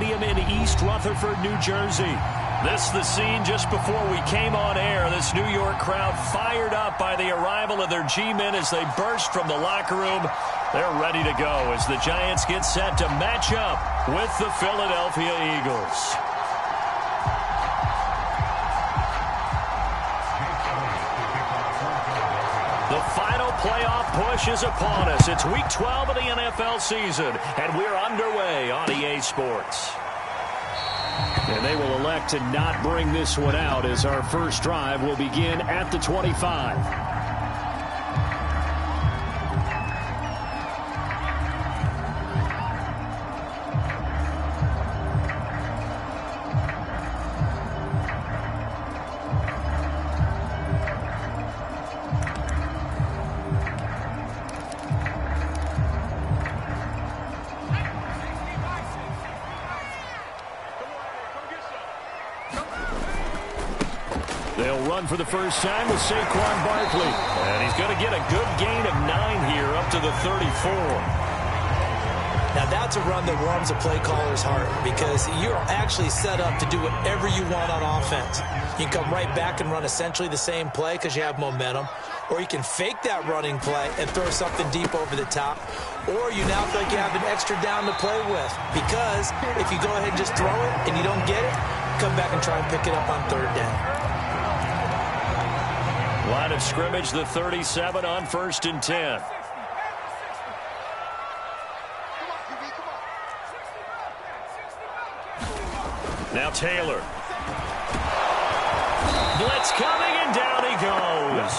Stadium in East Rutherford, New Jersey. This is the scene just before we came on air. This New York crowd fired up by the arrival of their G-men as they burst from the locker room. They're ready to go as the Giants get set to match up with the Philadelphia Eagles. The final playoff push is upon us. It's Week 12 of the NFL season, and we're underway on EA Sports. And they will elect to not bring this one out as our first drive will begin at the 25. They'll run for the first time with Saquon Barkley. And he's going to get a good gain of 9 here up to the 34. Now that's a run that warms a play caller's heart because you're actually set up to do whatever you want on offense. You can come right back and run essentially the same play because you have momentum. Or you can fake that running play and throw something deep over the top. Or you now feel like you have an extra down to play with. Because if you go ahead and just throw it and you don't get it, come back and try and pick it up on third down. Line of scrimmage, the 37 on 1st and 10. Now Taylor. Blitz coming, and down he goes.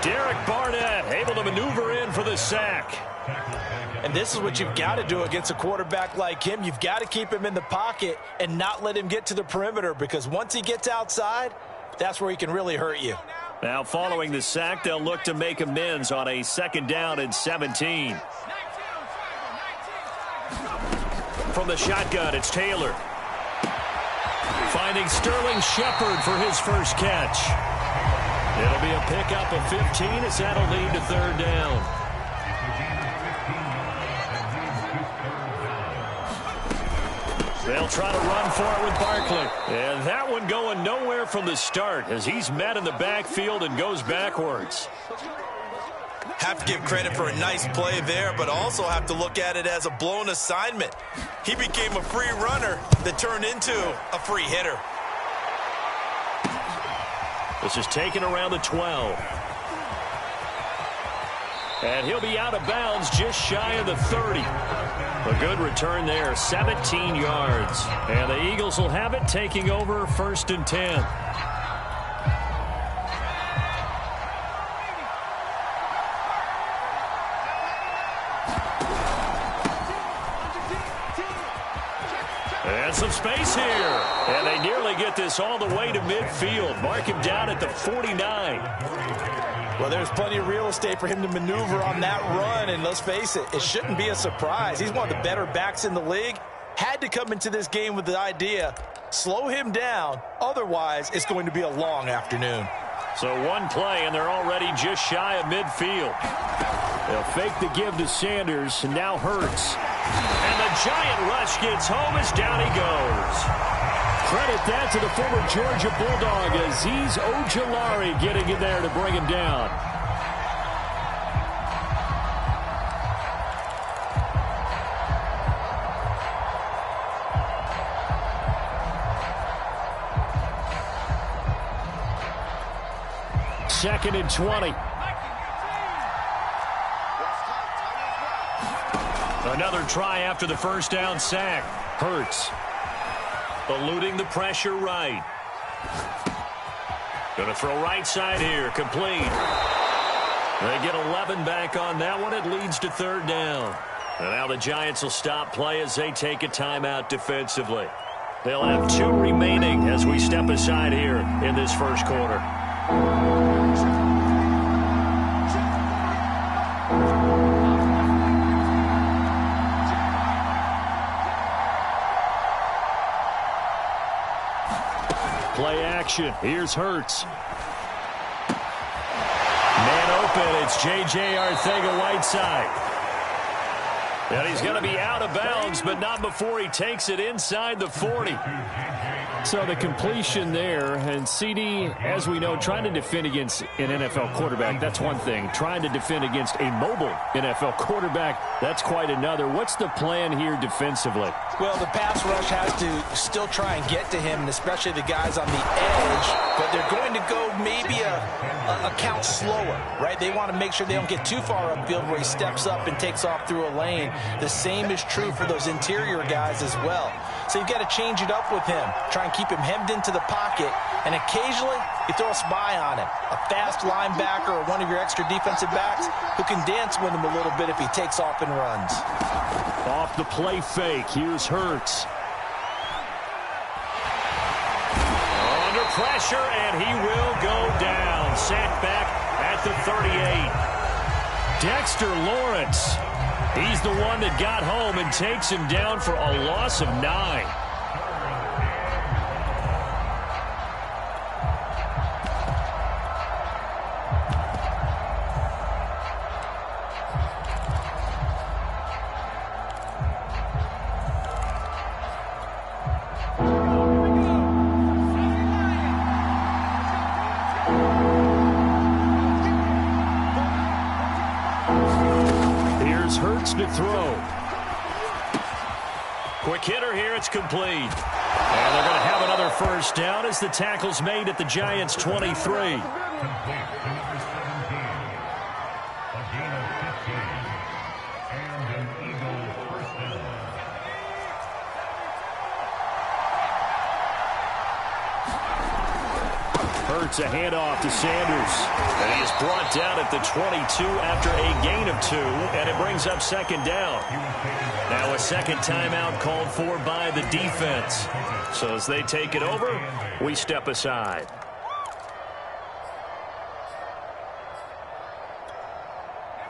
Derek Barnett able to maneuver in for the sack. And this is what you've got to do against a quarterback like him. You've got to keep him in the pocket and not let him get to the perimeter because once he gets outside, that's where he can really hurt you. Now following the sack, they'll look to make amends on a 2nd down and 17. From the shotgun, it's Taylor. Finding Sterling Shepard for his first catch. It'll be a pickup of 15 as that'll lead to 3rd down. They'll try to run for it with Barkley. And that one going nowhere from the start as he's met in the backfield and goes backwards. Have to give credit for a nice play there, but also have to look at it as a blown assignment. He became a free runner that turned into a free hitter. This is taken around the 12. And he'll be out of bounds just shy of the 30. A good return there, 17 yards. And the Eagles will have it taking over 1st and 10. And some space here. And they nearly get this all the way to midfield. Mark him down at the 49. Well, there's plenty of real estate for him to maneuver on that run, and let's face it, it shouldn't be a surprise. He's one of the better backs in the league. Had to come into this game with the idea, slow him down, otherwise it's going to be a long afternoon. So one play, and they're already just shy of midfield. They'll fake the give to Sanders, and now Hurts. And the giant rush gets home as down he goes. Credit that to the former Georgia Bulldog, Azeez Ojulari getting in there to bring him down. Second and 20. Another try after the first down sack. Hurts. Eluding the pressure right. Going to throw right side here. Complete. They get 11 back on that one. It leads to 3rd down. And now the Giants will stop play as they take a timeout defensively. They'll have 2 remaining as we step aside here in this first quarter. Play action. Here's Hurts. Man open. It's J.J. Arcega-Whiteside. And he's going to be out of bounds, but not before he takes it inside the 40. So the completion there, and CD, as we know, trying to defend against an NFL quarterback, that's one thing. Trying to defend against a mobile NFL quarterback, that's quite another. What's the plan here defensively? Well, the pass rush has to still try and get to him, and especially the guys on the edge, but they're going to go maybe a count slower, right? They want to make sure they don't get too far upfield where he steps up and takes off through a lane. The same is true for those interior guys as well. So you've got to change it up with him. Try and keep him hemmed into the pocket, and occasionally you throw a spy on him. A fast linebacker or one of your extra defensive backs who can dance with him a little bit if he takes off and runs. Off the play fake, here's Hurts. Under pressure, and he will go down. Sacked back at the 38. Dexter Lawrence. He's the one that got home and takes him down for a loss of 9. To throw. Quick hitter here, it's complete. And they're going to have another first down as the tackle's made at the Giants' 23. Hurts a handoff to Sanders. And he is brought down at the 22 after a gain of 2, and it brings up second down. Now a second timeout called for by the defense. So as they take it over, we step aside.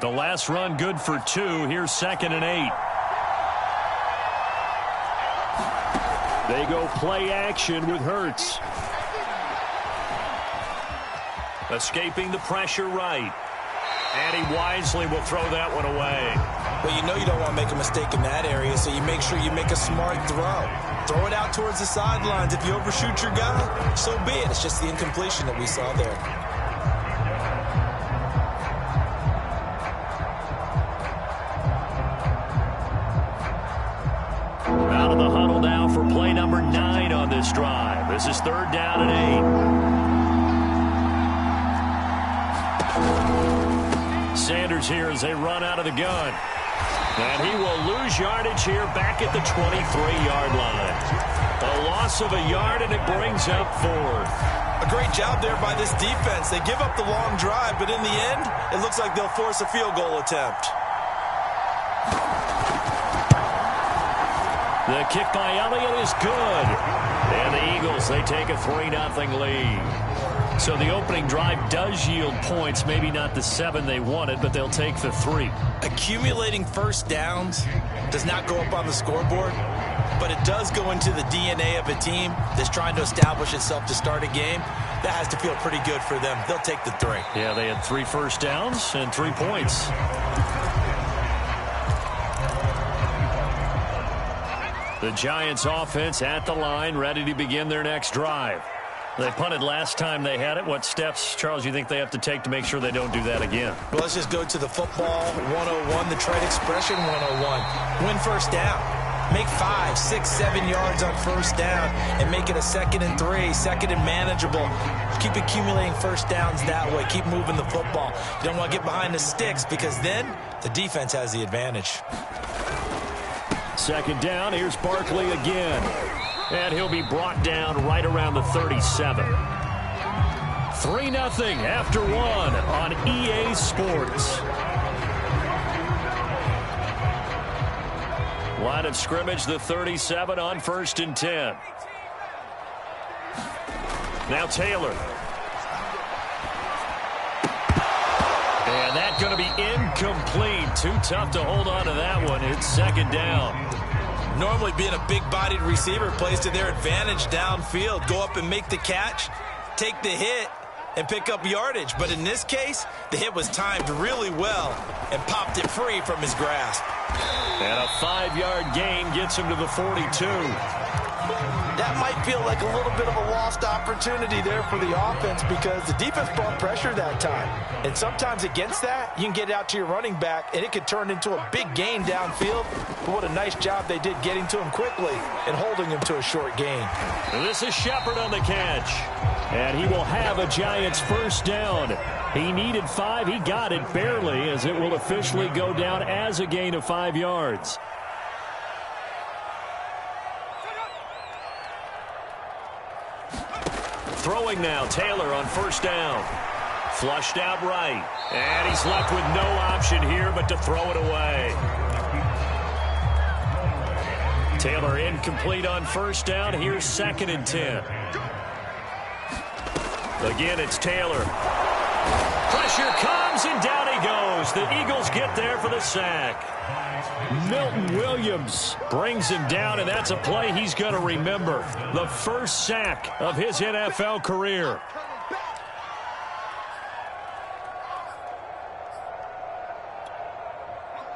The last run good for 2. Here's 2nd and 8. They go play action with Hurts. Escaping the pressure right. And he wisely will throw that one away. Well, you know you don't want to make a mistake in that area, so you make sure you make a smart throw. Throw it out towards the sidelines. If you overshoot your guy, so be it. It's just the incompletion that we saw there. Out of the huddle now for play number 9 on this drive. This is 3rd down and 8. Sanders here as they run out of the gun. And he will lose yardage here back at the 23-yard line. A loss of a yard, and it brings up 4th. A great job there by this defense. They give up the long drive, but in the end, it looks like they'll force a field goal attempt. The kick by Elliott is good. And the Eagles, they take a 3-0 lead. So the opening drive does yield points, maybe not the 7 they wanted, but they'll take the 3. Accumulating first downs does not go up on the scoreboard, but it does go into the DNA of a team that's trying to establish itself to start a game. That has to feel pretty good for them. They'll take the 3. Yeah, they had 3 first downs and 3 points. The Giants offense at the line, ready to begin their next drive. They punted last time they had it. What steps, Charles, you think they have to take to make sure they don't do that again? Well, let's just go to the football 101, the trade expression 101. Win first down. Make 5, 6, 7 yards on first down and make it a 2nd and 3, 2nd and manageable. Keep accumulating first downs that way. Keep moving the football. You don't want to get behind the sticks because then the defense has the advantage. 2nd down. Here's Barkley again. And he'll be brought down right around the 37. 3-0 after 1 on EA Sports. Line of scrimmage, the 37 on 1st and 10. Now Taylor. And that's going to be incomplete. Too tough to hold on to that one. It's 2nd down. Normally being a big-bodied receiver plays to their advantage downfield. Go up and make the catch, take the hit, and pick up yardage. But in this case, the hit was timed really well and popped it free from his grasp. And a 5-yard gain gets him to the 42. That might feel like a little bit of a lost opportunity there for the offense because the defense brought pressure that time. And sometimes against that, you can get out to your running back, and it could turn into a big gain downfield. But what a nice job they did getting to him quickly and holding him to a short gain. This is Shepard on the catch. And he will have a Giants first down. He needed 5. He got it barely, as it will officially go down as a gain of 5 yards. Throwing now, Taylor on first down. Flushed out right. And he's left with no option here but to throw it away. Taylor incomplete on first down. Here's 2nd and 10. Again, it's Taylor. Pressure comes, and down he goes. The Eagles get there for the sack. Milton Williams brings him down, and that's a play he's going to remember. The first sack of his NFL career.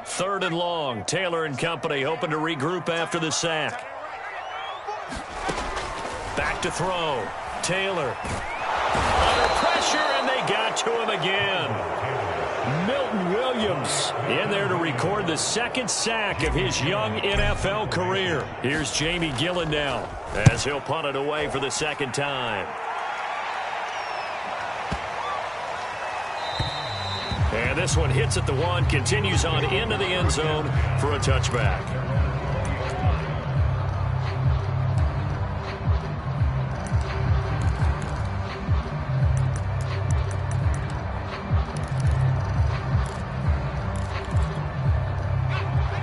Third and long. Taylor and company hoping to regroup after the sack. Back to throw. Taylor. Under pressure, and they got to him again. Milton Williams in there to record the 2nd sack of his young NFL career. Here's Jamie Gillen now as he'll punt it away for the 2nd time. And this one hits at the 1, continues on into the end zone for a touchback.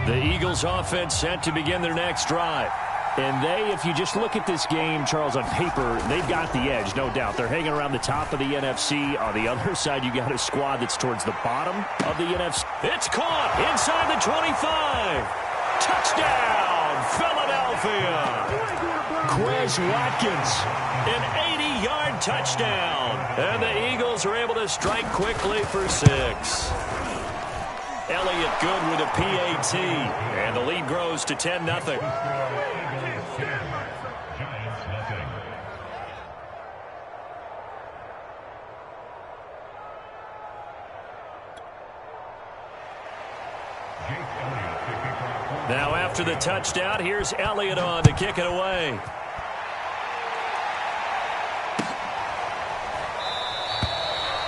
The Eagles offense set to begin their next drive. And they, if you just look at this game, Charles, on paper, they've got the edge, no doubt. They're hanging around the top of the NFC. On the other side, you got a squad that's towards the bottom of the NFC. It's caught inside the 25. Touchdown, Philadelphia. Quez Watkins, an 80-yard touchdown. And the Eagles are able to strike quickly for 6. Elliott Good with a PAT, and the lead grows to 10-0. Now after the touchdown, here's Elliott on to kick it away.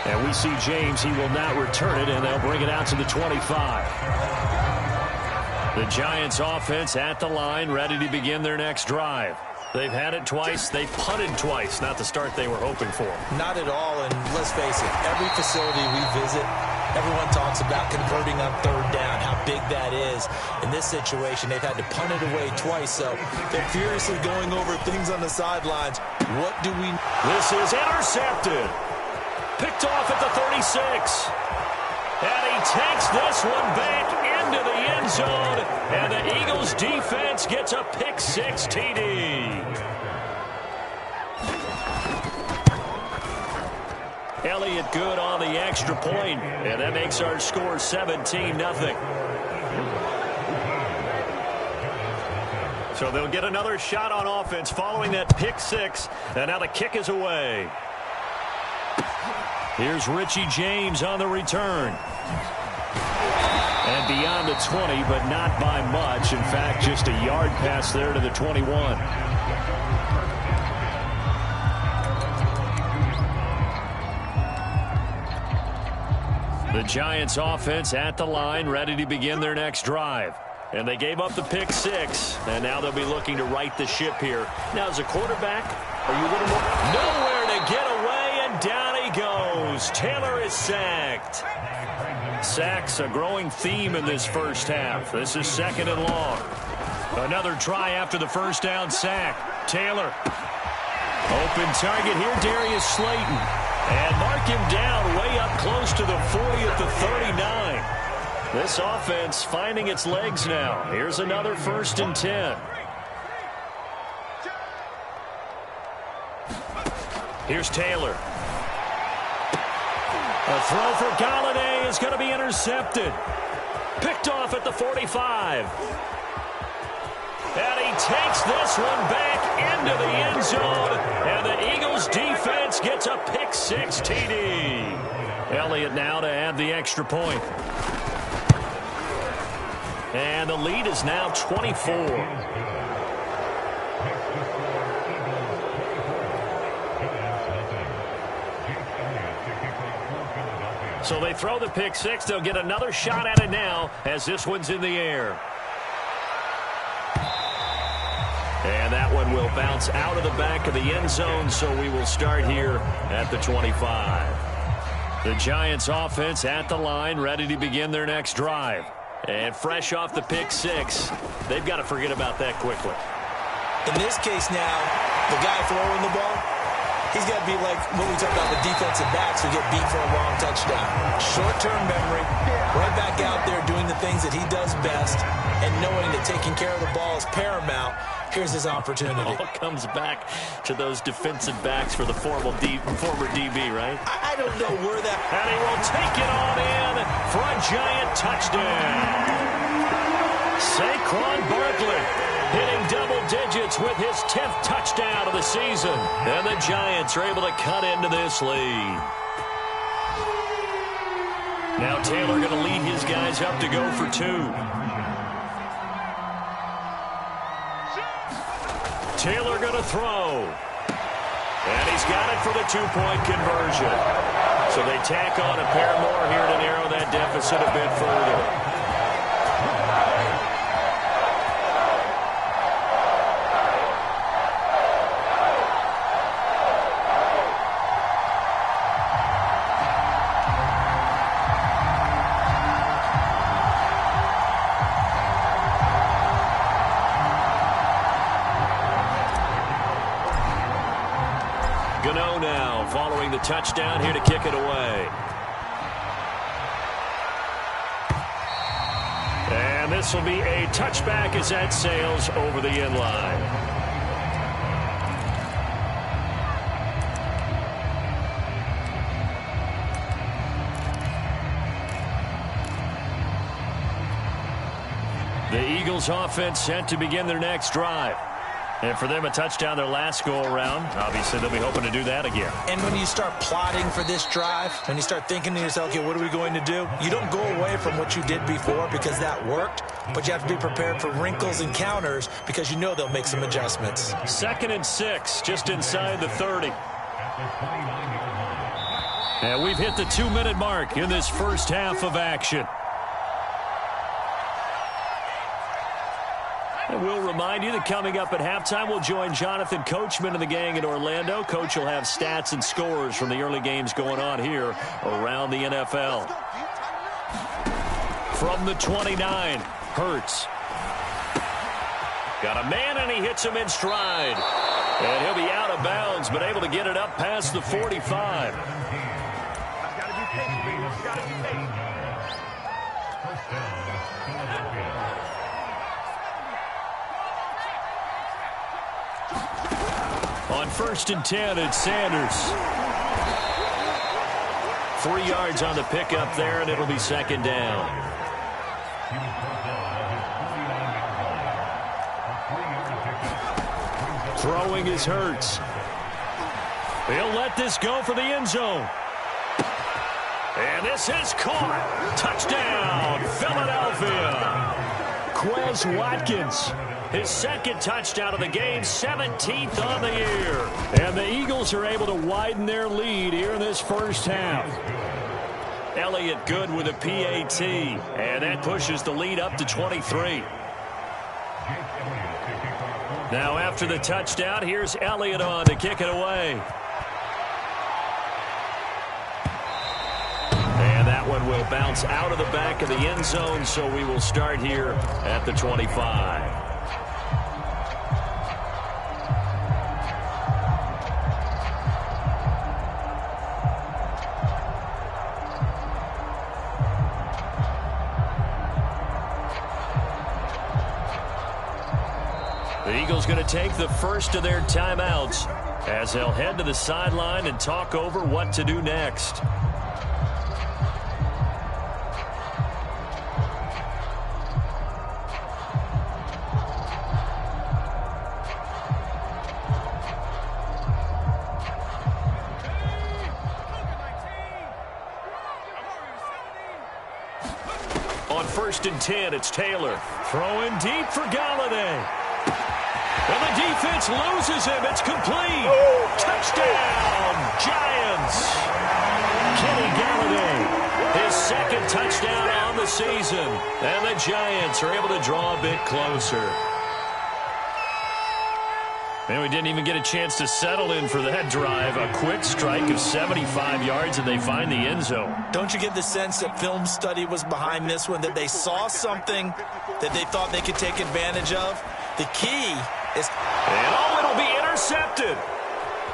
And we see James, he will not return it, and they'll bring it out to the 25. The Giants offense at the line, ready to begin their next drive. They've had it twice. They've punted twice. Not the start they were hoping for. Not at all, and let's face it, every facility we visit, everyone talks about converting on 3rd down, how big that is. In this situation, they've had to punt it away twice, so they're furiously going over things on the sidelines. What do we... This is intercepted. Picked off at the 36. And he takes this one back into the end zone. And the Eagles defense gets a pick-6 TD. Elliott Good on the extra point. And that makes our score 17-0. So they'll get another shot on offense following that pick-6. And now the kick is away. Here's Richie James on the return. And beyond the 20, but not by much. In fact, just a yard pass there to the 21. The Giants offense at the line, ready to begin their next drive. And they gave up the pick-6, and now they'll be looking to right the ship here. Now, as a quarterback, are you a little more... Nowhere to get away, and down he goes. Taylor is sacked. Sacks, a growing theme in this first half. This is 2nd and long. Another try after the first down sack. Taylor. Open target here, Darius Slayton. And mark him down way up close to the 40 at the 39. This offense finding its legs now. Here's another 1st and 10. Here's Taylor. A throw for Galladay is going to be intercepted. Picked off at the 45. And he takes this one back into the end zone. And the Eagles defense gets a pick six TD. Elliott now to add the extra point. And the lead is now 24. So they throw the pick six. They'll get another shot at it now as this one's in the air. And that one will bounce out of the back of the end zone, so we will start here at the 25. The Giants offense at the line, ready to begin their next drive. And fresh off the pick six, they've got to forget about that quickly. In this case now, the guy throwing the ball, he's got to be like when we talk about the defensive backs who get beat for a long touchdown. Short-term memory, right back out there doing the things that he does best, and knowing that taking care of the ball is paramount. Here's his opportunity. All comes back to those defensive backs for the former DB, right? I don't know where that... And he will take it on in for a Giant touchdown. Saquon Barkley hitting double digits with his 10th touchdown of the season. And the Giants are able to cut into this lead. Now Taylor going to lead his guys up to go for two. Taylor going to throw. And he's got it for the two-point conversion. So they tack on a pair more here to narrow that deficit a bit further. Gano now following the touchdown here to kick it away. And this will be a touchback as that sails over the end line. The Eagles offense set to begin their next drive. And for them, a touchdown their last go-around. Obviously, they'll be hoping to do that again. And when you start plotting for this drive, when you start thinking to yourself, okay, what are we going to do? You don't go away from what you did before because that worked, but you have to be prepared for wrinkles and counters because you know they'll make some adjustments. 2nd and 6, just inside the 30. And we've hit the 2-minute mark in this first half of action. And we'll remind you that coming up at halftime, we'll join Jonathan Coachman and the gang in Orlando. Coach will have stats and scores from the early games going on here around the NFL. From the 29, Hurts. Got a man, and he hits him in stride. And he'll be out of bounds, but able to get it up past the 45. On 1st and 10, it's Sanders. 3 yards on the pickup there, and it'll be 2nd down. Throwing is Hurts. He'll let this go for the end zone. And this is caught. Touchdown, Philadelphia. Quez Watkins. His 2nd touchdown of the game, 17th on the year. And the Eagles are able to widen their lead here in this first half. Elliott good with a PAT, and that pushes the lead up to 23. Now after the touchdown, here's Elliott on to kick it away. And that one will bounce out of the back of the end zone, so we will start here at the 25. The Eagles going to take the first of their timeouts as they'll head to the sideline and talk over what to do next. first and 10. It's Taylor. Throwing deep for Galladay. And the defense loses him. It's complete. Touchdown, Giants. Kenny Galladay, his second touchdown on the season. And the Giants are able to draw a bit closer. And we didn't even get a chance to settle in for that drive. A quick strike of 75 yards, and they find the end zone. Don't you get the sense that film study was behind this one, that they saw something that they thought they could take advantage of? The key is... And it'll be intercepted.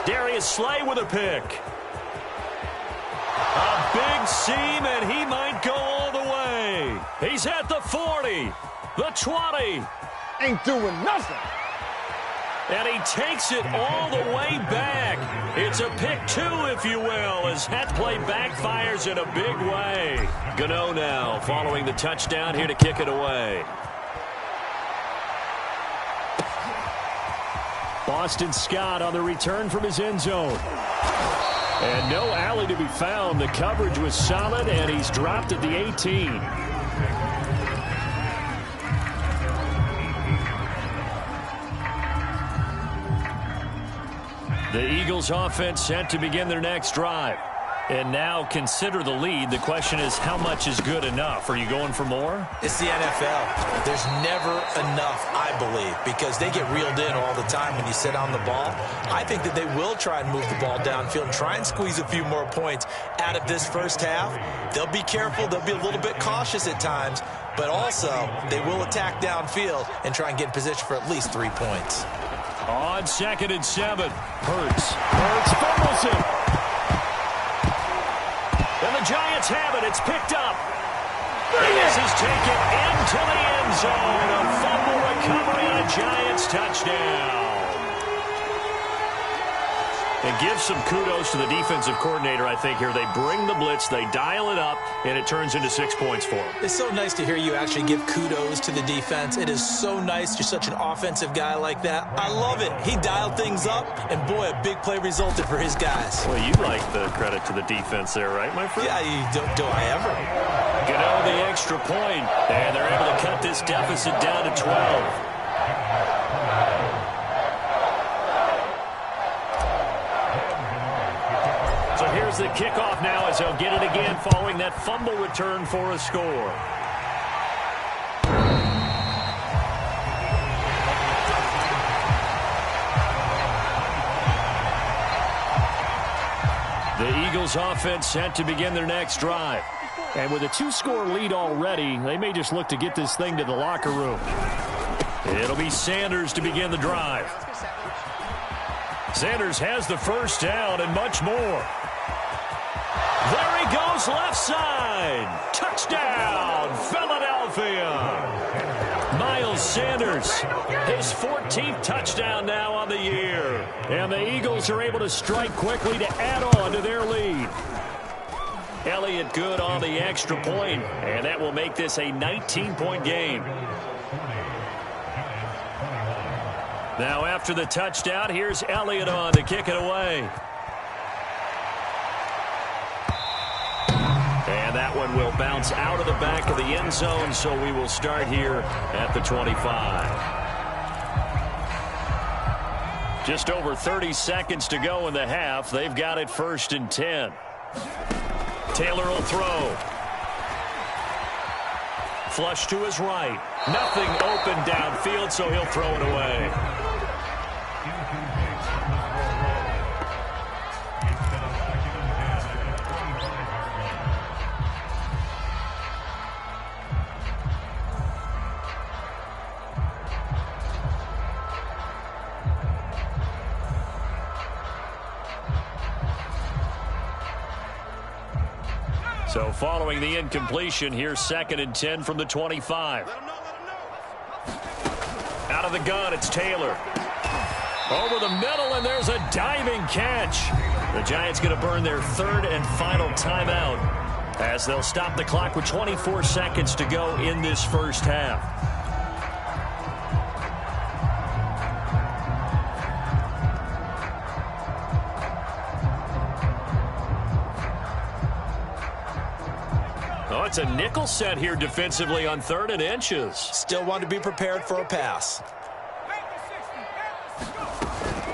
Darius Slay with a pick. A big seam, and he might go all the way. He's at the 40, the 20. Ain't doing nothing. And he takes it all the way back. It's a pick two, if you will, as that play backfires in a big way. Gano now following the touchdown here to kick it away. Boston Scott on the return from his end zone. And no alley to be found. The coverage was solid, and he's dropped at the 18. The Eagles offense set to begin their next drive. And now consider the lead. The question is, how much is good enough? Are you going for more? It's the NFL. There's never enough, I believe, because they get reeled in all the time when you sit on the ball. I think that they will try and move the ball downfield and try and squeeze a few more points out of this first half. They'll be careful. They'll be a little bit cautious at times, but also they will attack downfield and try and get in position for at least 3 points. On 2nd and 7, Hurts fumbles it. And the Giants have it. It's picked up. And this is taken into the end zone. A fumble recovery and a Giants touchdown. And give some kudos to the defensive coordinator, I think, here. They bring the blitz, they dial it up, and it turns into 6 points for them. It's so nice to hear you actually give kudos to the defense. It is so nice. You're such an offensive guy like that. I love it. He dialed things up, and boy, a big play resulted for his guys. Well, you like the credit to the defense there, right, my friend? Yeah, do I ever? Gano the extra point, and they're able to cut this deficit down to 12. So here's the kickoff now as they'll get it again following that fumble return for a score. The Eagles offense set to begin their next drive. And with a 2-score lead already, they may just look to get this thing to the locker room. It'll be Sanders to begin the drive. Sanders has the first down and much more. There he goes, left side. Touchdown, Philadelphia. Miles Sanders, his 14th touchdown now on the year. And the Eagles are able to strike quickly to add on to their lead. Elliott good on the extra point, and that will make this a 19-point game. Now after the touchdown, here's Elliott on to kick it away. And that one will bounce out of the back of the end zone, so we will start here at the 25. Just over 30 seconds to go in the half. They've got it 1st and 10. Taylor will throw. Flush to his right. Nothing open downfield, so he'll throw it away. So following the incompletion, here's 2nd and 10 from the 25. Out of the gun, it's Taylor. Over the middle, and there's a diving catch. The Giants going to burn their 3rd and final timeout as they'll stop the clock with 24 seconds to go in this first half. It's a nickel set here defensively on 3rd and inches. Still want to be prepared for a pass.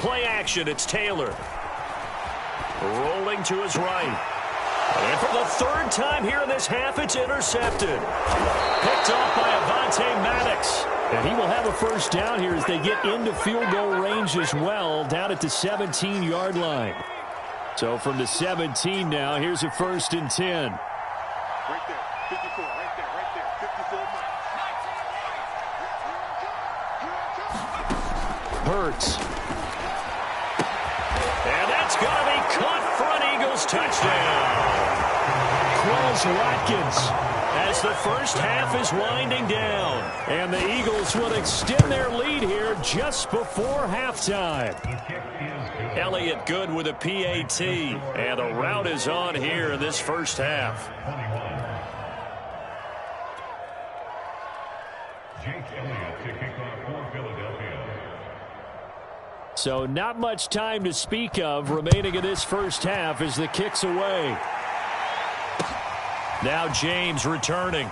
Play action, it's Taylor. Rolling to his right. And for the 3rd time here in this half, it's intercepted. Picked off by Avonte Maddox. And he will have a first down here as they get into field goal range as well, down at the 17-yard line. So from the 17 now, here's a 1st and 10. Right there, 54, right there, 54 Hurts. And that's going to be caught for an Eagles touchdown. Quez Watkins as the first half is winding down. And the Eagles will extend their lead here just before halftime. Elliott good with a PAT. And the route is on here in this first half. So not much time to speak of remaining in this first half as the kick's away. Now James returning.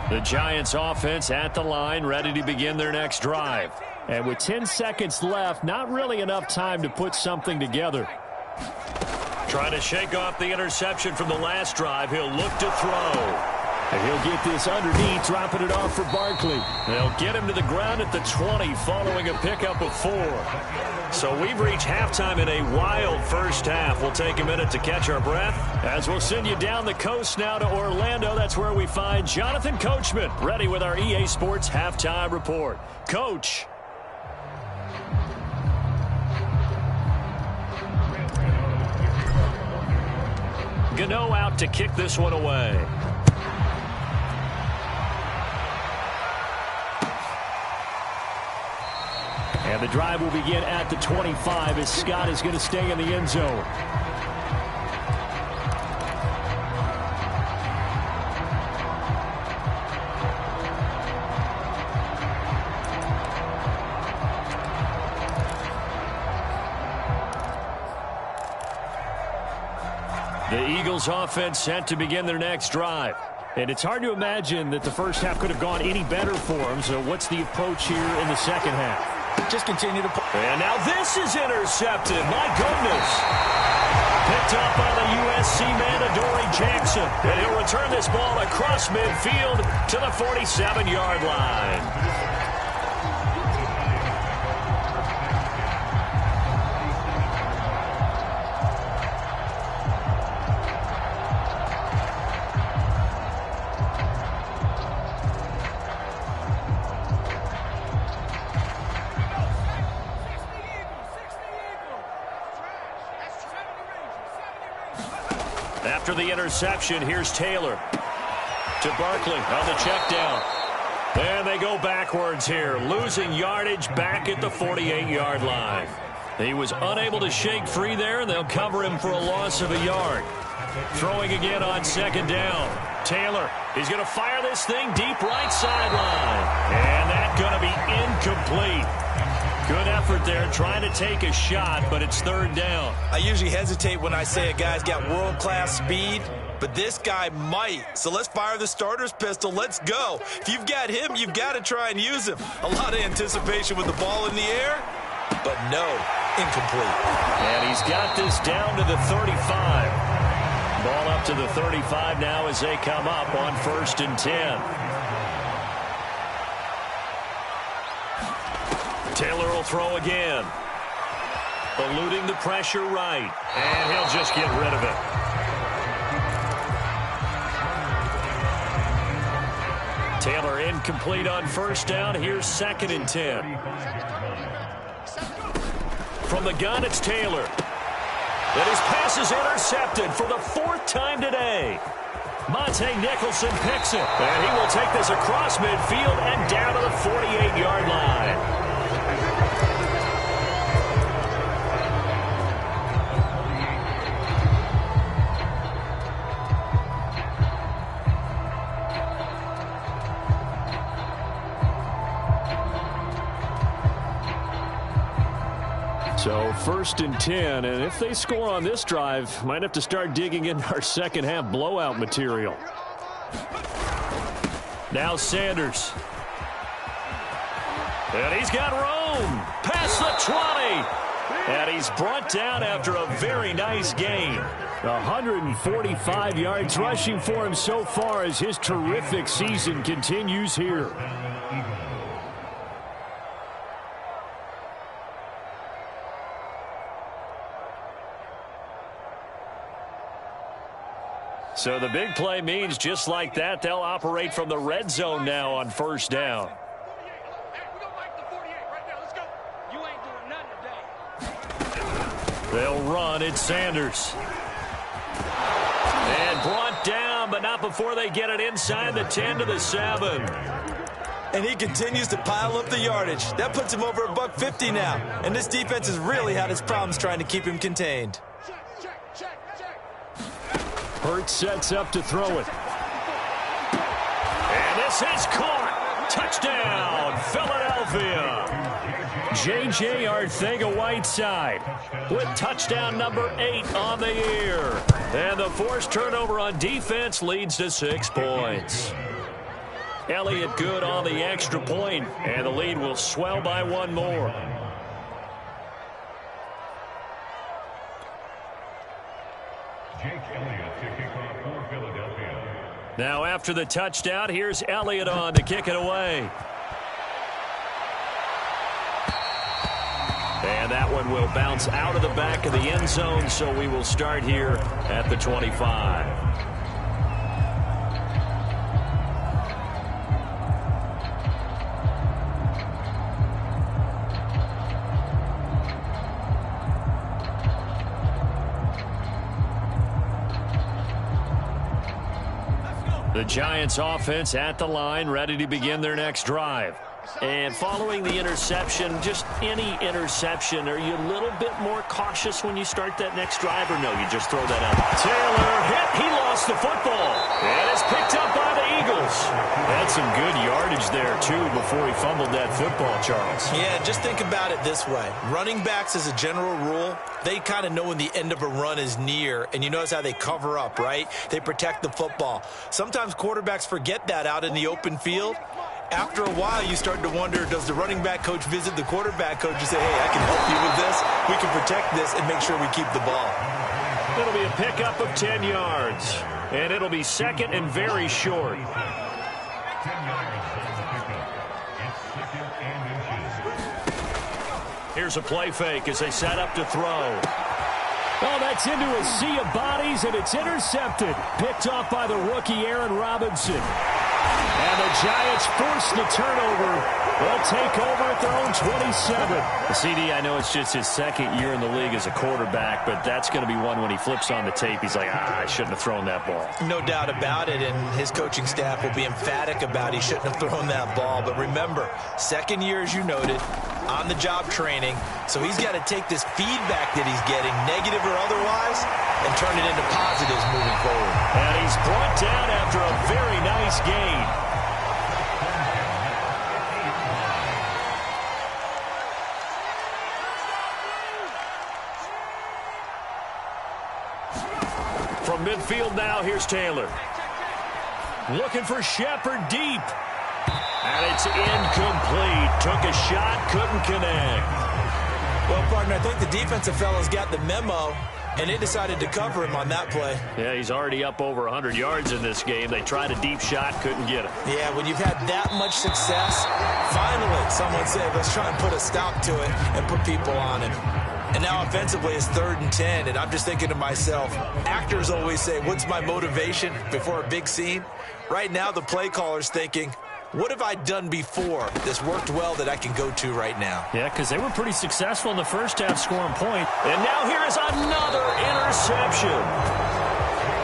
The Giants offense at the line, ready to begin their next drive. And with 10 seconds left, not really enough time to put something together. Trying to shake off the interception from the last drive. He'll look to throw. And he'll get this underneath, dropping it off for Barkley. They'll get him to the ground at the 20 following a pickup of 4. So we've reached halftime in a wild first half. We'll take a minute to catch our breath as we'll send you down the coast now to Orlando. That's where we find Jonathan Coachman, ready with our EA Sports Halftime Report. Coach. Gano out to kick this one away. And the drive will begin at the 25 as Scott is going to stay in the end zone. The Eagles offense set to begin their next drive. And it's hard to imagine that the first half could have gone any better for them. So what's the approach here in the second half? Just continue to play. And now this is intercepted. My goodness. Picked up by the USC man, Adoree Jackson. And he'll return this ball across midfield to the 47-yard line. After the interception, here's Taylor to Barkley on the check down. And they go backwards here, losing yardage back at the 48-yard line. He was unable to shake free there, and they'll cover him for a loss of a yard. Throwing again on second down. Taylor, he's going to fire this thing deep right sideline. And that's going to be incomplete. Good effort there, trying to take a shot, but it's third down. I usually hesitate when I say a guy's got world-class speed, but this guy might. So let's fire the starter's pistol. Let's go. If you've got him, you've got to try and use him. A lot of anticipation with the ball in the air, but no, incomplete. And he's got this down to the 35. Ball up to the 35 now as they come up on 1st and 10. Taylor will throw again. Eluding the pressure right. And he'll just get rid of it. Taylor incomplete on first down. Here's 2nd and 10. From the gun, it's Taylor. And his pass is intercepted for the 4th time today. Monte Nicholson picks it. And he will take this across midfield and down to the 48-yard line. So 1st and 10, and if they score on this drive, might have to start digging into our second half blowout material. Now Sanders. And he's got room. Past the 20. And he's brought down after a very nice game. 145 yards rushing for him so far as his terrific season continues here. So the big play means just like that, they'll operate from the red zone now on 1st down. They'll run. It's Sanders. And brought down, but not before they get it inside the 10 to the 7. And he continues to pile up the yardage. That puts him over $150 now. And this defense has really had its problems trying to keep him contained. Hurts sets up to throw it. And this is caught. Touchdown, Philadelphia. J.J. Arcega-Whiteside with touchdown number 8 on the year. And the forced turnover on defense leads to 6 points. Elliott good on the extra point, and the lead will swell by 1 more. Now after the touchdown, here's Elliott on to kick it away. And that one will bounce out of the back of the end zone, so we will start here at the 25. The Giants offense at the line, ready to begin their next drive. And following the interception, just any interception, are you a little bit more cautious when you start that next drive, or no, you just throw that out? Taylor hit. He lost the football. And it's picked up by the Eagles. Had some good yardage there, too, before he fumbled that football, Charles. Yeah, just think about it this way. Running backs, as a general rule, they kind of know when the end of a run is near, and you notice how they cover up, right? They protect the football. Sometimes quarterbacks forget that out in the open field. After a while, you start to wonder, does the running back coach visit the quarterback coach and say, hey, I can help you with this, we can protect this, and make sure we keep the ball. It'll be a pickup of 10 yards, and it'll be second and very short. Here's a play fake as they set up to throw. Oh, that's into a sea of bodies, and it's intercepted. Picked off by the rookie Aaron Robinson. And the Giants force the turnover. They'll take over at their own 27. CD, I know it's just his second year in the league as a quarterback, but that's going to be one when he flips on the tape. He's like, I shouldn't have thrown that ball. No doubt about it, and his coaching staff will be emphatic about he shouldn't have thrown that ball. But remember, second year, as you noted, on-the-job training, so he's got to take this feedback that he's getting, negative or otherwise, and turn it into positives moving forward. And he's brought down after a very nice gain. From midfield now, here's Taylor. Looking for Shepard deep. And it's incomplete. Took a shot, couldn't connect. Well, partner, I think the defensive fellas got the memo, and they decided to cover him on that play. Yeah, he's already up over 100 yards in this game. They tried a deep shot, couldn't get it. Yeah, when you've had that much success, finally someone said, let's try and put a stop to it and put people on him. And now offensively it's 3rd and 10, and I'm just thinking to myself, actors always say, what's my motivation before a big scene? Right now the play caller's thinking, what have I done before that's worked well that I can go to right now? Yeah, because they were pretty successful in the first half scoring point. And now here is another interception.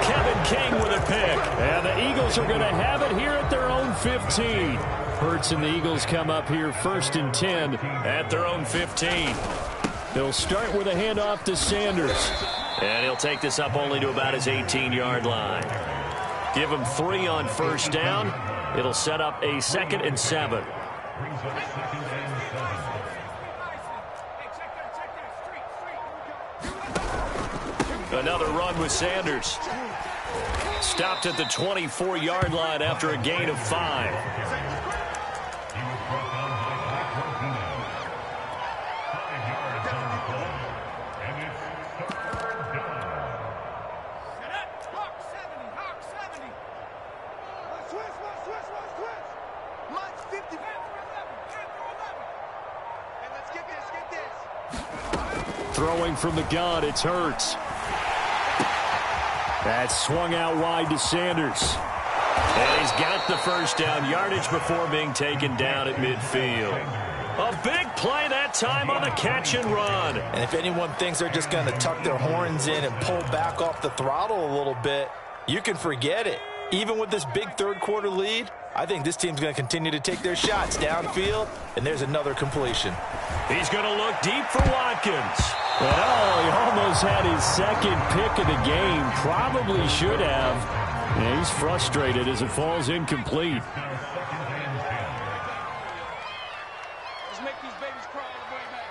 Kevin King with a pick. And the Eagles are going to have it here at their own 15. Hurts and the Eagles come up here 1st and 10 at their own 15. They'll start with a handoff to Sanders. And he'll take this up only to about his 18-yard line. Give him 3 on 1st down. It'll set up a 2nd and 7. Another run with Sanders. Stopped at the 24-yard line after a gain of 5. Throwing from the gun, it's Hurts. That's swung out wide to Sanders. And he's got the first down, yardage before being taken down at midfield. A big play that time on the catch and run. And if anyone thinks they're just going to tuck their horns in and pull back off the throttle a little bit, you can forget it. Even with this big third-quarter lead, I think this team's going to continue to take their shots downfield, and there's another completion. He's going to look deep for Watkins. And he almost had his second pick of the game. Probably should have. And he's frustrated as it falls incomplete. Let's make these babies cry on the way back.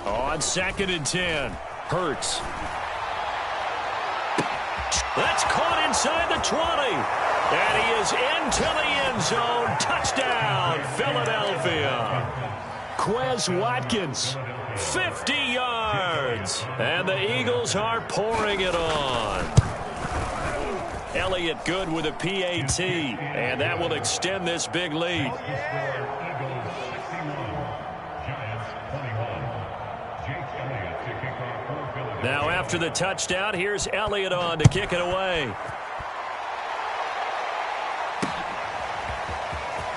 48. On 2nd and 10, Hurts. That's caught inside the 20. And he is into the end zone. Touchdown, Philadelphia. Quez Watkins, 50 yards. And the Eagles are pouring it on. Elliott good with a PAT. And that will extend this big lead. Now after the touchdown, here's Elliott on to kick it away.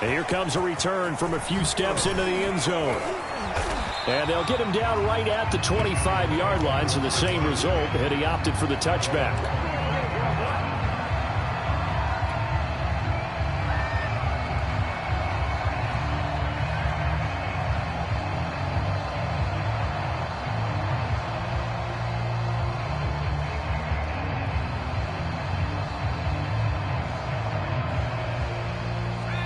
And here comes a return from a few steps into the end zone. And they'll get him down right at the 25-yard line, so the same result, and he opted for the touchback.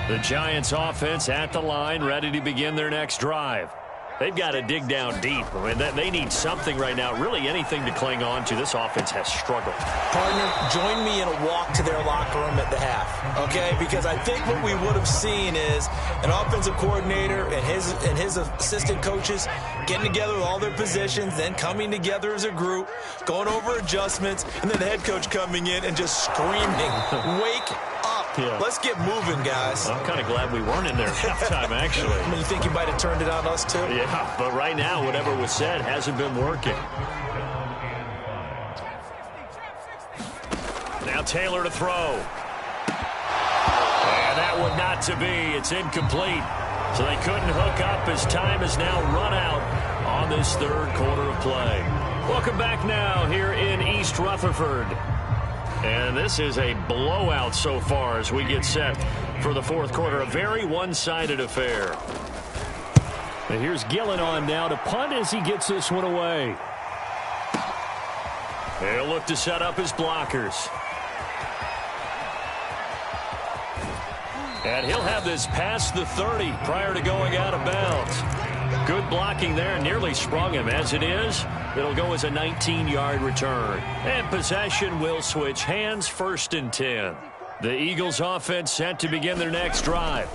The Giants offense at the line, ready to begin their next drive. They've got to dig down deep. I mean, they need something right now, really anything to cling on to. This offense has struggled. Partner, join me in a walk to their locker room at the half, okay? Because I think what we would have seen is an offensive coordinator and his assistant coaches getting together with all their positions, then coming together as a group, going over adjustments, and then the head coach coming in and just screaming, wake up. Yeah. Let's get moving, guys. I'm kind of glad we weren't in there at halftime, actually. I mean, you think you might have turned it on us, too? Yeah, but right now, whatever was said hasn't been working. Now Taylor to throw. And that one not to be. It's incomplete. So they couldn't hook up as time has now run out on this third quarter of play. Welcome back now here in East Rutherford. And this is a blowout so far as we get set for the fourth quarter. A very one-sided affair. And here's Gillen on now to punt as he gets this one away. He'll look to set up his blockers. And he'll have this past the 30 prior to going out of bounds. Good blocking there, nearly sprung him. As it is, it'll go as a 19-yard return. And possession will switch hands, 1st and 10. The Eagles offense set to begin their next drive.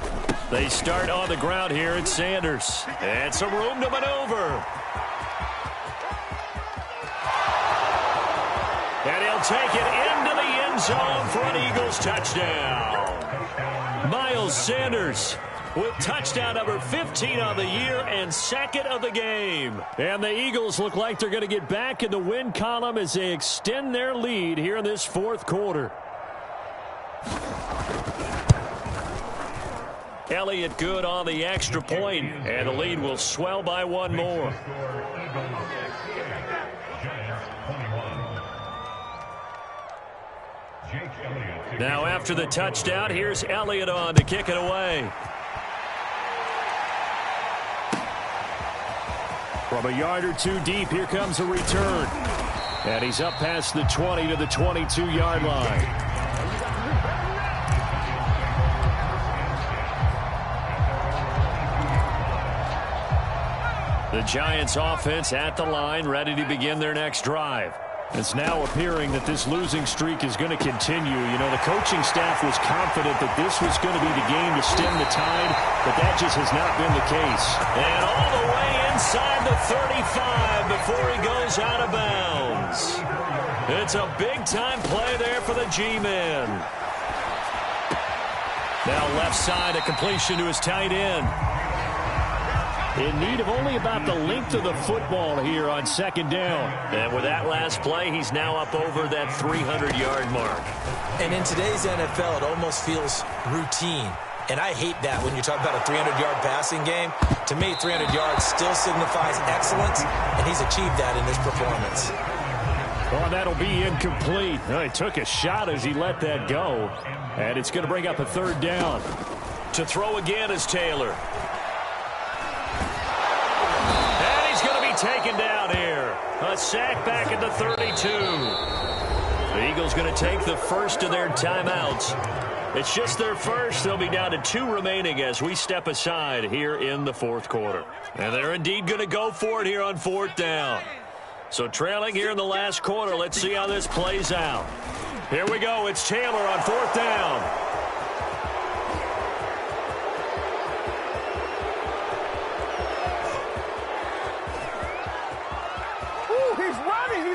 They start on the ground here at Sanders. And some room to maneuver. And he'll take it into the end zone for an Eagles touchdown. Miles Sanders with touchdown number 15 on the year and 2nd of the game. And the Eagles look like they're going to get back in the win column as they extend their lead here in this fourth quarter. Elliott good on the extra point, and the lead will swell by one more. Now after the touchdown, here's Elliott on to kick it away. From a yard or two deep, here comes a return. And he's up past the 20 to the 22-yard line. The Giants offense at the line, ready to begin their next drive. It's now appearing that this losing streak is going to continue. You know, the coaching staff was confident that this was going to be the game to stem the tide, but that just has not been the case. And all the way inside the 35 before he goes out of bounds. It's a big-time play there for the G-men. Now left side, a completion to his tight end. In need of only about the length of the football here on second down. And with that last play, he's now up over that 300-yard mark. And in today's NFL, it almost feels routine. And I hate that when you talk about a 300-yard passing game. To me, 300 yards still signifies excellence, and he's achieved that in this performance. Well, that'll be incomplete. He took a shot as he let that go. And it's going to bring up a third down. To throw again is Taylor. Taken down here. A sack back at the 32. The Eagles going to take the first of their timeouts. It's just their first. They'll be down to 2 remaining as we step aside here in the fourth quarter. And they're indeed going to go for it here on fourth down. So trailing here in the last quarter. Let's see how this plays out. Here we go. It's Taylor on fourth down.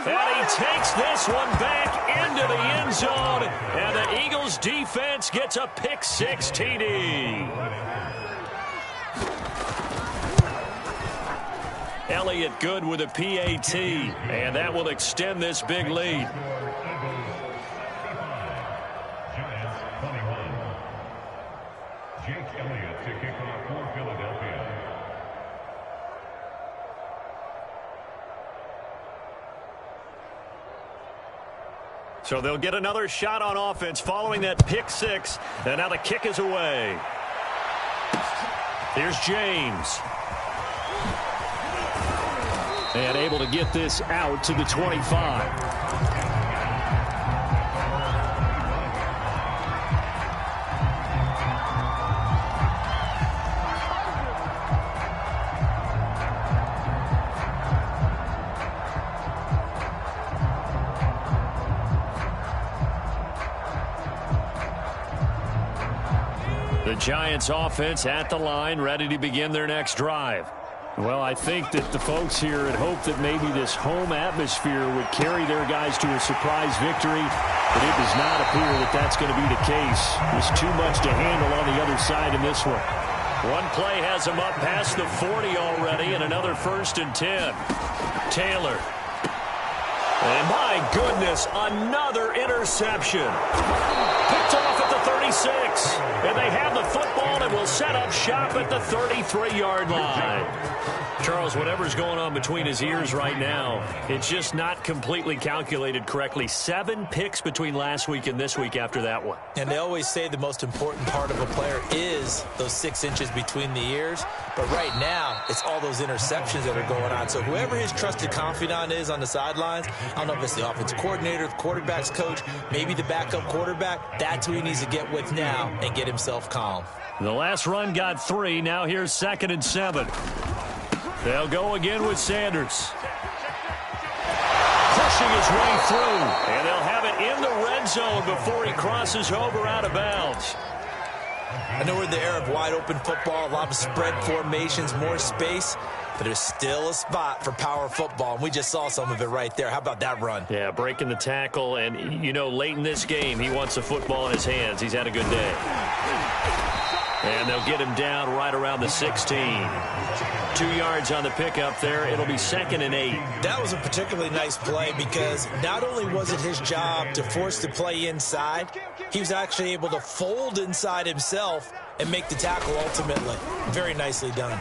And he takes this one back into the end zone. And the Eagles defense gets a pick-6 TD. Elliott good with a PAT. And that will extend this big lead. So they'll get another shot on offense following that pick-6. And now the kick is away. Here's James. And able to get this out to the 25. The Giants offense at the line, ready to begin their next drive. Well, I think that the folks here had hoped that maybe this home atmosphere would carry their guys to a surprise victory, but it does not appear that that's going to be the case. There's too much to handle on the other side in this one. One play has them up past the 40 already, and another 1st and 10. Taylor. And my goodness, another interception. Picked off at the 36. And they have the football and will set up shop at the 33-yard line. Charles, whatever's going on between his ears right now, it's just not completely calculated correctly. 7 picks between last week and this week after that one. And they always say the most important part of a player is those 6 inches between the ears. But right now, it's all those interceptions that are going on. So whoever his trusted confidant is on the sidelines, I don't know if it's the offensive coordinator, the quarterback's coach, maybe the backup quarterback, that's who he needs to get with now and get himself calm. The last run got 3. Now here's 2nd and 7. They'll go again with Sanders. Pushing his way through. And they'll have it in the red zone before he crosses over out of bounds. I know we're in the era of wide open football, a lot of spread formations, more space, but there's still a spot for power football, and we just saw some of it right there. How about that run? Yeah, breaking the tackle, and, you know, late in this game, he wants the football in his hands. He's had a good day. And they'll get him down right around the 16. 2 yards on the pickup there. It'll be 2nd and 8. That was a particularly nice play because not only was it his job to force the play inside, he was actually able to fold inside himself and make the tackle ultimately. Very nicely done.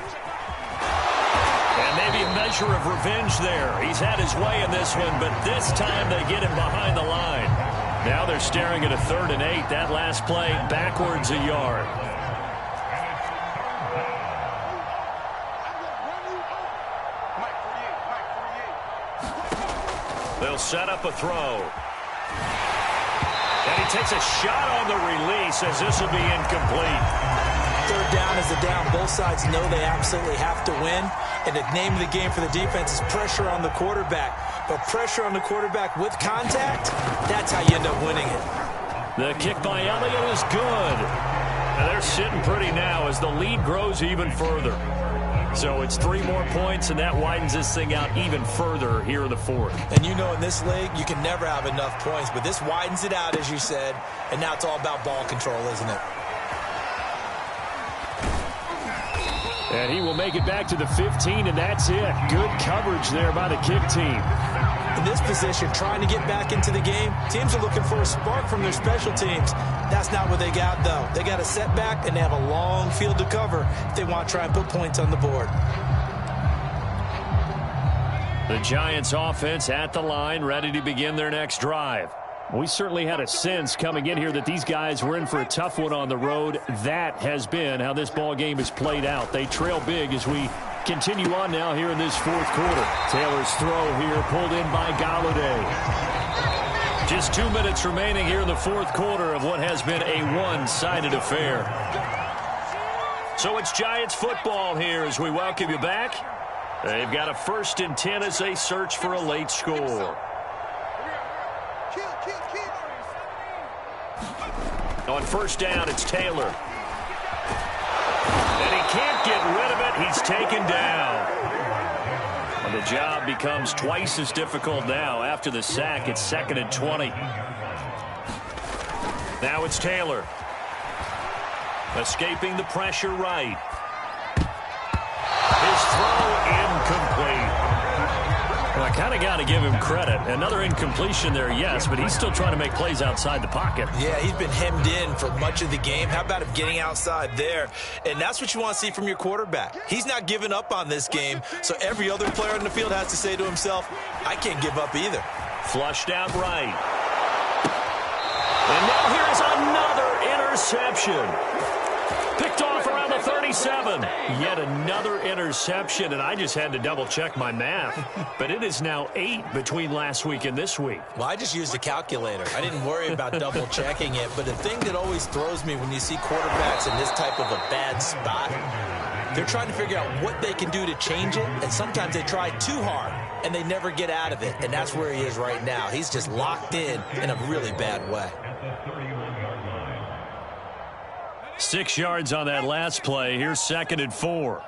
And maybe a measure of revenge there. He's had his way in this one, but this time they get him behind the line. Now they're staring at a 3rd and 8. That last play backwards a yard. They'll set up a throw. And he takes a shot on the release as this will be incomplete. 3rd down is a down. Both sides know they absolutely have to win. And the name of the game for the defense is pressure on the quarterback. But pressure on the quarterback with contact, that's how you end up winning it. The kick by Elliott is good. And they're sitting pretty now as the lead grows even further. So it's 3 more points, and that widens this thing out even further here in the fourth. And you know in this league, you can never have enough points. But this widens it out, as you said. And now it's all about ball control, isn't it? And he will make it back to the 15, and that's it. Good coverage there by the kick team. In this position, trying to get back into the game, teams are looking for a spark from their special teams. That's not what they got, though. They got a setback, and they have a long field to cover if they want to try and put points on the board. The Giants offense at the line, ready to begin their next drive. We certainly had a sense coming in here that these guys were in for a tough one on the road. That has been how this ball game is played out. They trail big as we continue on now here in this fourth quarter. Taylor's throw here pulled in by Golladay. Just 2 minutes remaining here in the fourth quarter of what has been a one-sided affair. So it's Giants football here as we welcome you back. They've got a 1st and 10 as they search for a late score. On 1st down, it's Taylor. And he can't get rid of it. He's taken down. And the job becomes twice as difficult now. After the sack, it's 2nd and 20. Now it's Taylor. Escaping the pressure right. His throw incomplete. Well, I kind of got to give him credit. Another incompletion there, yes, but he's still trying to make plays outside the pocket. Yeah, he's been hemmed in for much of the game. How about him getting outside there? And that's what you want to see from your quarterback. He's not giving up on this game, so every other player on the field has to say to himself, I can't give up either. Flushed out right. And now here's another interception. Picked off around the 37. Yet another interception, and I just had to double-check my math. But it is now 8 between last week and this week. Well, I just used a calculator. I didn't worry about double-checking it. But the thing that always throws me when you see quarterbacks in this type of a bad spot, they're trying to figure out what they can do to change it, and sometimes they try too hard, and they never get out of it. And that's where he is right now. He's just locked in a really bad way. 6 yards on that last play. Here's 2nd and 4.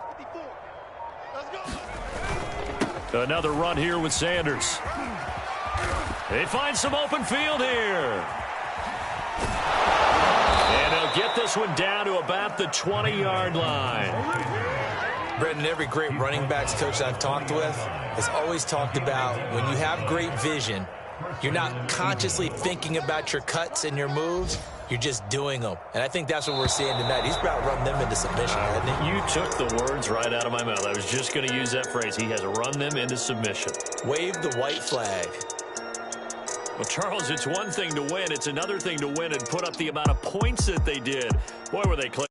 Another run here with Sanders. They find some open field here. And they'll get this one down to about the 20-yard line. Brendan, every great running backs coach I've talked with has always talked about when you have great vision, you're not consciously thinking about your cuts and your moves. You're just doing them. And I think that's what we're seeing tonight. He's about to run them into submission, hasn't he? You took the words right out of my mouth. I was just going to use that phrase. He has run them into submission. Wave the white flag. Well, Charles, it's one thing to win. It's another thing to win and put up the amount of points that they did. Boy, were they close.